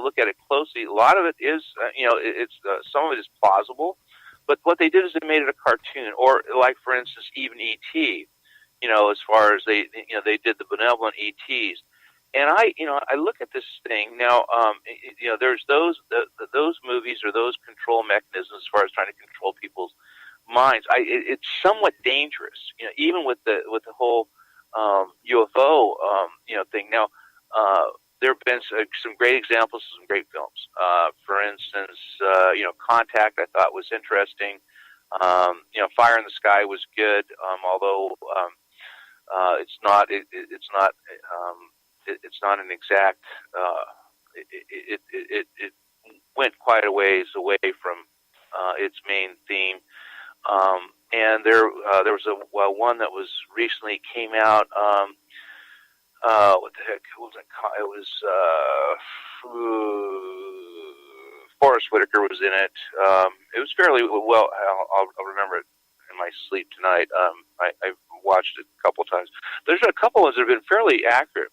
look at it closely, a lot of it is, it's some of it is plausible, but what they did is they made it a cartoon, or like for instance, even E.T. As far as they did the benevolent ETs, and I look at this thing now. There's those movies or those control mechanisms as far as trying to control people's minds. It's somewhat dangerous, even with the whole UFO thing. Now, there have been some great examples of some great films. For instance, Contact I thought was interesting. Fire in the Sky was good, although it's not an exact. It went quite a ways away from its main theme. And there was one that was recently came out. What the heck was it? It was Forrest Whitaker was in it. It was fairly well. I'll remember it in my sleep tonight. I watched it a couple of times. There's a couple ones that have been fairly accurate.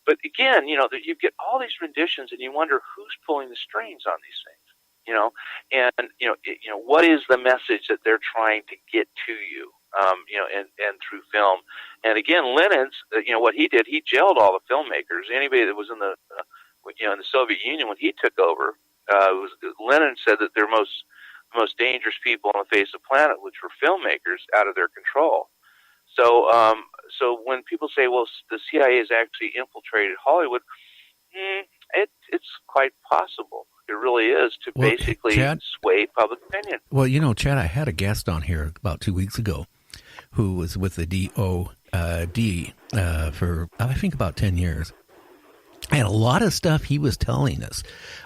But again, you get all these renditions, and you wonder who's pulling the strings on these things. And what is the message that they're trying to get to you? And through film. And again, Lenin's, what he did, he jailed all the filmmakers. Anybody that was in the Soviet Union when he took over, Lenin said that they're most dangerous people on the face of the planet, which were filmmakers, out of their control. So when people say, well, the CIA has actually infiltrated Hollywood, it's quite possible. It really is, to basically Chad, sway public opinion. Well, Chad, I had a guest on here about 2 weeks ago who was with the DOD for, I think, about 10 years. And a lot of stuff he was telling us,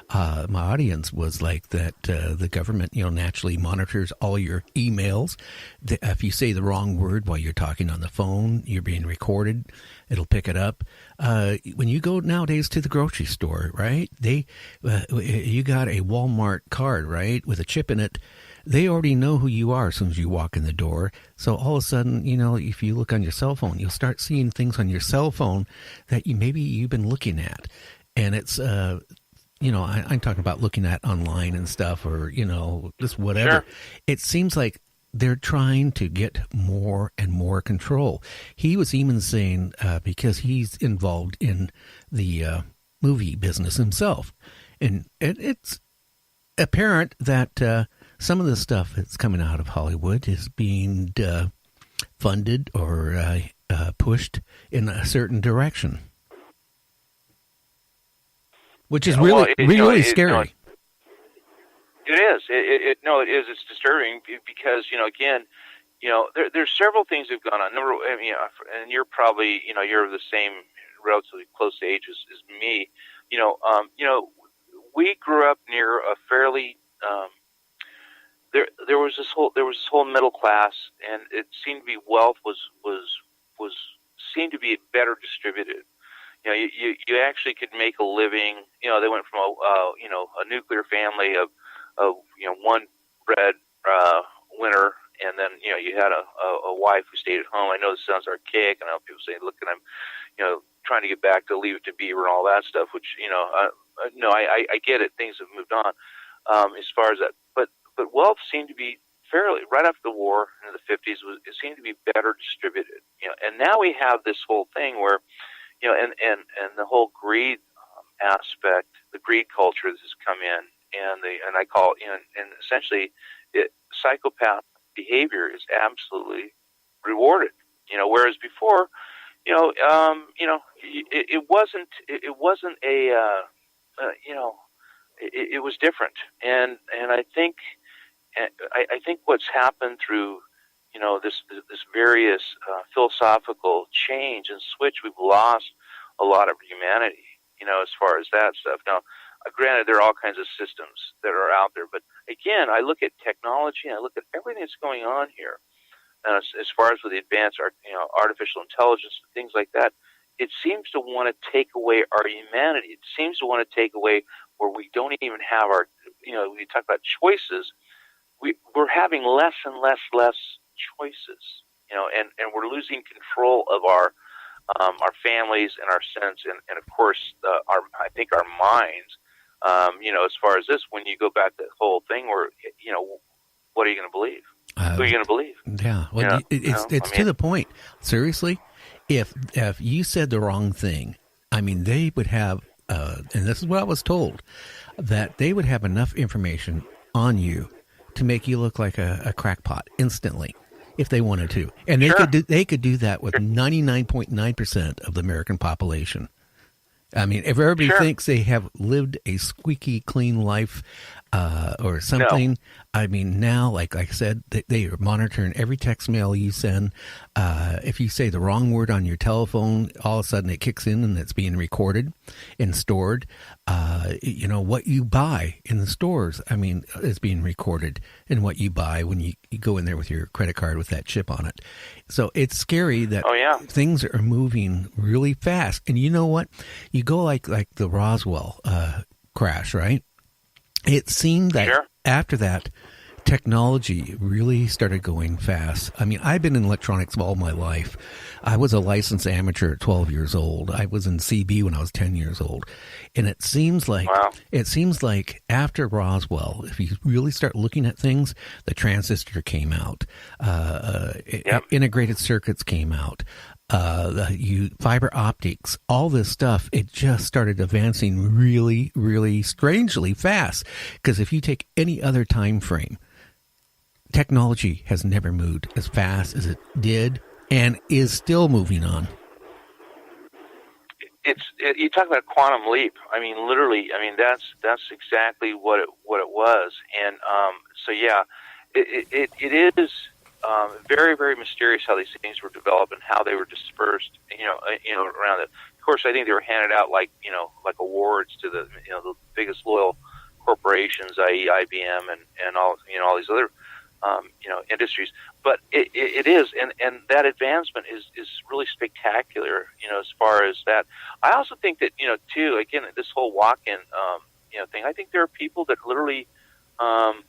my audience was like that the government, naturally monitors all your emails. If you say the wrong word while you're talking on the phone, you're being recorded. It'll pick it up. When you go nowadays to the grocery store, right, you got a Walmart card, right, with a chip in it. They already know who you are as soon as you walk in the door. So all of a sudden, if you look on your cell phone, you'll start seeing things on your cell phone that maybe you've been looking at. And it's, I'm talking about looking at online and stuff, or, just whatever. Sure. It seems like they're trying to get more and more control. He was even saying, because he's involved in the movie business himself, and it's apparent that some of the stuff that's coming out of Hollywood is being funded or pushed in a certain direction, which is really scary. It is. It is. It's disturbing because again, there's several things that have gone on. And you're probably you're the same relatively close age as me. We grew up near a fairly there was this whole middle class, and it seemed to be wealth was seemed to be better distributed. You actually could make a living. They went from a nuclear family of one bread winner, and then you had a wife who stayed at home. I know this sounds archaic, and I know people say, "Look, and I'm trying to get back to Leave It to Beaver and all that stuff." Which no, I get it. Things have moved on as far as that, but wealth seemed to be fairly right after the war in the 50s. It seemed to be better distributed. And now we have this whole thing where and the whole greed aspect, the greed culture that has come in. And I call and essentially, psychopath behavior is absolutely rewarded. Whereas before, it wasn't a, it was different. And I think what's happened through, this various philosophical change and switch, we've lost a lot of humanity. As far as that stuff now. Granted, there are all kinds of systems that are out there, but again, I look at technology and I look at everything that's going on here. As far as with the advanced, artificial intelligence and things like that, it seems to want to take away our humanity. It seems to want to take away where we don't even have our, we talk about choices. We're having less and less choices, and we're losing control of our families and our sense, and of course, I think our minds. As far as this, when you go back to the whole thing where, what are you going to believe? Who are you going to believe? Yeah, well, it's to the point. Seriously, if you said the wrong thing, I mean, they would have, and this is what I was told, that they would have enough information on you to make you look like a crackpot instantly, if they wanted to, and they could do that with 99.9% of the American population. I mean, if everybody thinks they have lived a squeaky clean life or something, I mean, now, like I said, they are monitoring every text mail you send. If you say the wrong word on your telephone, all of a sudden it kicks in and it's being recorded and stored. What you buy in the stores, I mean, is being recorded, and what you buy when you go in there with your credit card with that chip on it. So it's scary that things are moving really fast. And you know what? You go like the Roswell crash, right? It seemed that after that, technology really started going fast. I mean, I've been in electronics all my life. I was a licensed amateur at 12 years old. I was in CB when I was 10 years old. And it seems like after Roswell, if you really start looking at things, the transistor came out. Integrated circuits came out. Fiber optics, all this stuff, it just started advancing really, really strangely fast. Because if you take any other time frame, technology has never moved as fast as it did and is still moving on. You talk about a quantum leap. I mean, literally. I mean, that's exactly what it was. And it is. Very, very mysterious how these things were developed and how they were dispersed. Around it. Of course, I think they were handed out like awards to the biggest loyal corporations, i.e., IBM and all these other industries. But it is, and that advancement is really spectacular. As far as that, I also think that too. Again, this whole walk-in thing. I think there are people that literally, again,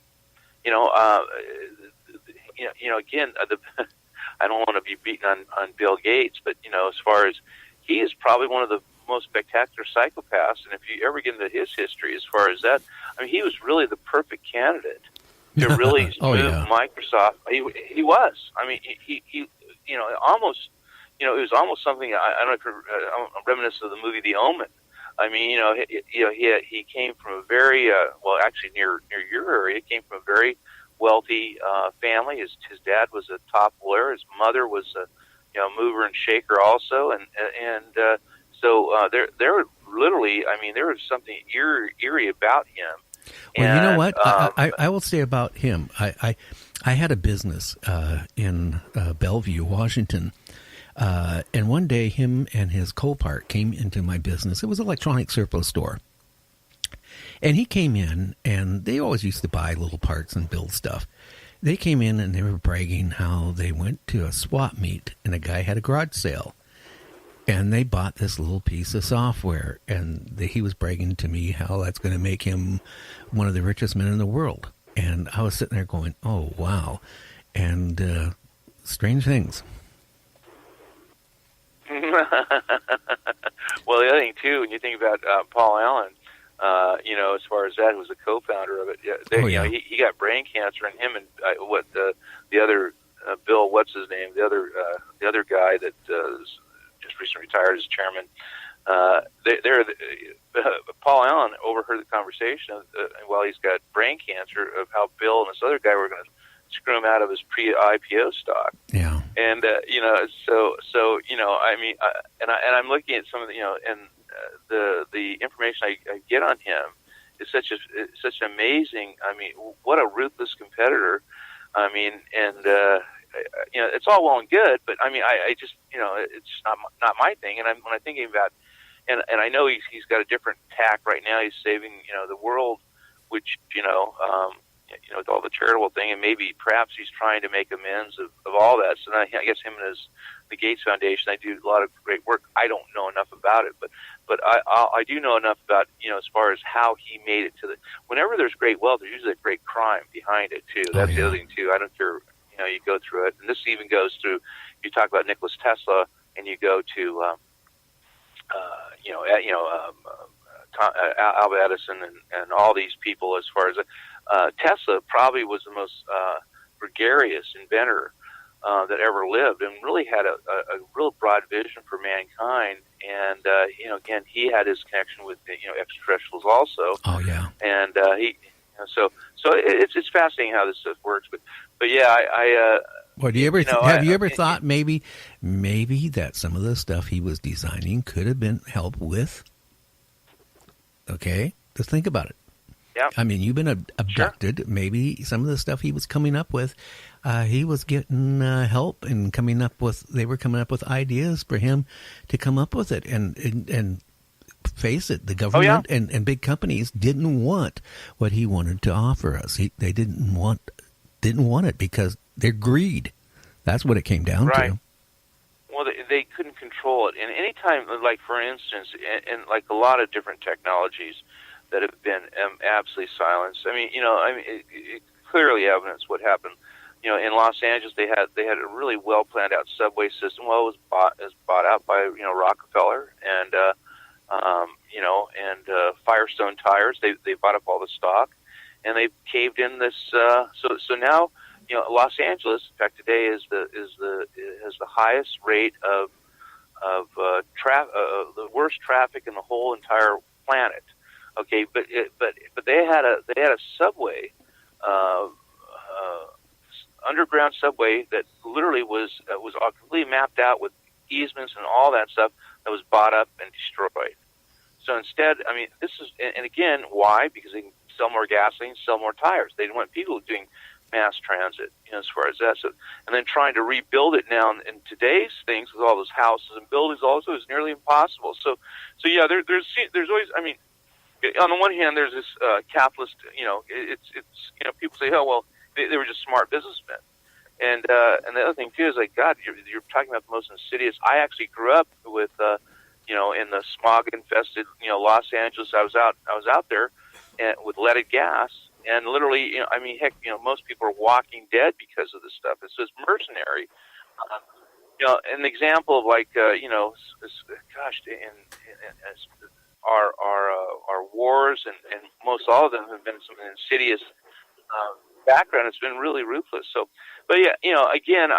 I don't want to be beating on Bill Gates, but as far as he is probably one of the most spectacular psychopaths, and if you ever get into his history, as far as that, I mean, he was really the perfect candidate to really move Microsoft. He was. I mean, he almost, it was almost something. I don't know if you're reminiscent of the movie The Omen. I mean, he came from a very actually near your area. He came from a very wealthy family. His dad was a top lawyer. His mother was a mover and shaker also, and so there were literally, I mean, there was something eerie about him. Well, you know what? I will say about him. I had a business in Bellevue, Washington, and one day him and his co-part came into my business. It was an electronic surplus store. And he came in, and they always used to buy little parts and build stuff. They came in, and they were bragging how they went to a swap meet, and a guy had a garage sale. And they bought this little piece of software, and he was bragging to me how that's going to make him one of the richest men in the world. And I was sitting there going, oh, wow. And strange things. Well, the other thing, too, when you think about Paul Allen, as far as that, who was the co-founder of it, he got brain cancer, and him and the other Bill, what's his name, the other guy that just recently retired as chairman. Paul Allen overheard the conversation while he's got brain cancer of how Bill and this other guy were going to screw him out of his pre-IPO stock. Yeah. And I mean, and I'm looking at some of the information I get on him is such an amazing. I mean, what a ruthless competitor. I mean, and it's all well and good, but I mean, I just it's not my thing. And when I'm thinking about, and I know he's got a different tack right now. He's saving the world, which with all the charitable thing, and maybe perhaps he's trying to make amends of all that. So I guess him and the Gates Foundation, I do a lot of great work. I don't know enough about it, but I do know enough about as far as how he made it to the. Whenever there's great wealth, there's usually a great crime behind it too. That's the other thing too. I don't care. You go through it, and this even goes through. You talk about Nikola Tesla, and you go to Alva Edison and all these people. As far as Tesla probably was the most gregarious inventor that ever lived, and really had a real broad vision for mankind. And again, he had his connection with extraterrestrials also. Oh yeah. And so it's fascinating how this stuff works. But yeah, Well, do you ever have you ever thought maybe that some of the stuff he was designing could have been helped with? Okay, just think about it. Yeah. I mean, you've been abducted. Sure. Maybe some of the stuff he was coming up with, he was getting help and they were coming up with ideas for him to come up with it. And face it, the government and big companies didn't want what he wanted to offer us. They didn't want it because they're greed. That's what it came down to. Well, they couldn't control it. And any time, like for instance, and like a lot of different technologies that have been absolutely silenced. I mean, it clearly evidence what happened. In Los Angeles, they had a really well planned out subway system. Well, it was bought out by Rockefeller and Firestone Tires. They bought up all the stock, and they caved in this. So now, Los Angeles, in fact, today has the highest rate of the worst traffic in the whole entire planet. Okay, but they had a subway, underground subway that literally was completely mapped out with easements and all that stuff that was bought up and destroyed. So instead, I mean, this is, and again, why? Because they can sell more gasoline, sell more tires. They didn't want people doing mass transit, as far as that. So, and then trying to rebuild it now in today's things with all those houses and buildings also is nearly impossible. So yeah, there's always, I mean, on the one hand, there's this capitalist, it's people say, oh well, they were just smart businessmen, and the other thing too is like, God, you're talking about the most insidious. I actually grew up with in the smog infested Los Angeles. I was out there with leaded gas, and literally, I mean, heck, most people are walking dead because of this stuff. It's just mercenary. An example of like, our wars and most all of them have been some insidious background. It's been really ruthless. So, but yeah, again,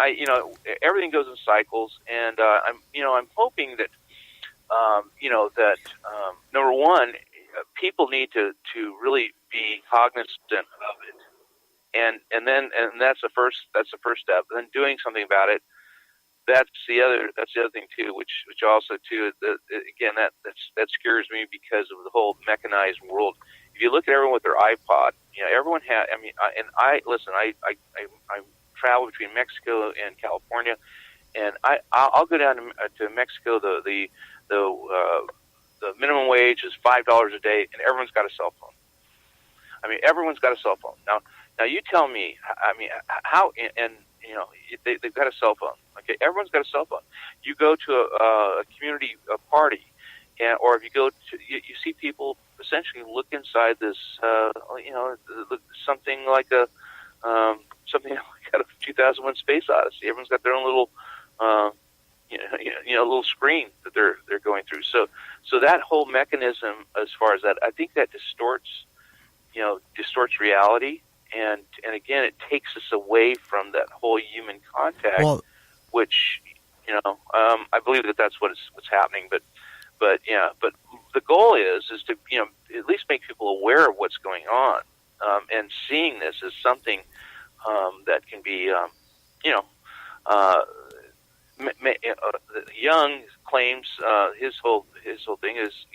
everything goes in cycles, and I'm hoping that number one, people need to really be cognizant of it, and that's the first step. And then doing something about it. That's the other thing too, which also too, again, that scares me because of the whole mechanized world. If you look at everyone with their iPod, everyone had. I mean, I travel between Mexico and California, and I'll go down to Mexico. The minimum wage is $5 a day, and everyone's got a cell phone. I mean, everyone's got a cell phone now. You tell me. I mean, how and they've got a cell phone. Okay, everyone's got a cell phone. You go to a community party, or if you go to, you see people essentially look inside this, something like something like out of 2001: Space Odyssey. Everyone's got their own little, little screen that they're going through. So that whole mechanism, as far as that, I think that distorts reality. And again, it takes us away from that whole human contact, which I believe that's what's happening. But the goal is to at least make people aware of what's going on, and seeing this as something that can be Young claims his whole thing is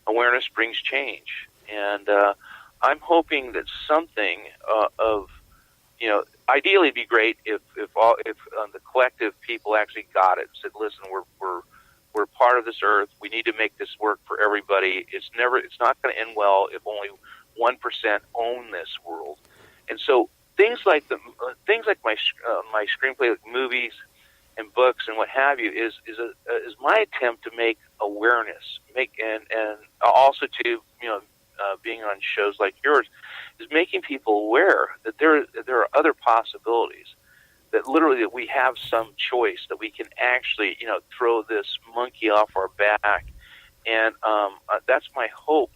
awareness brings change, and I'm hoping that something ideally it'd be great if the collective people actually got it and said, listen, we're part of this earth. We need to make this work for everybody. It's not going to end well if only 1% own this world. And so things like my screenplay, like movies and books and what have you, is my attempt to make awareness, and also to being on shows like yours, is making people aware that there are other possibilities, that literally that we have some choice, that we can actually throw this monkey off our back and that's my hope.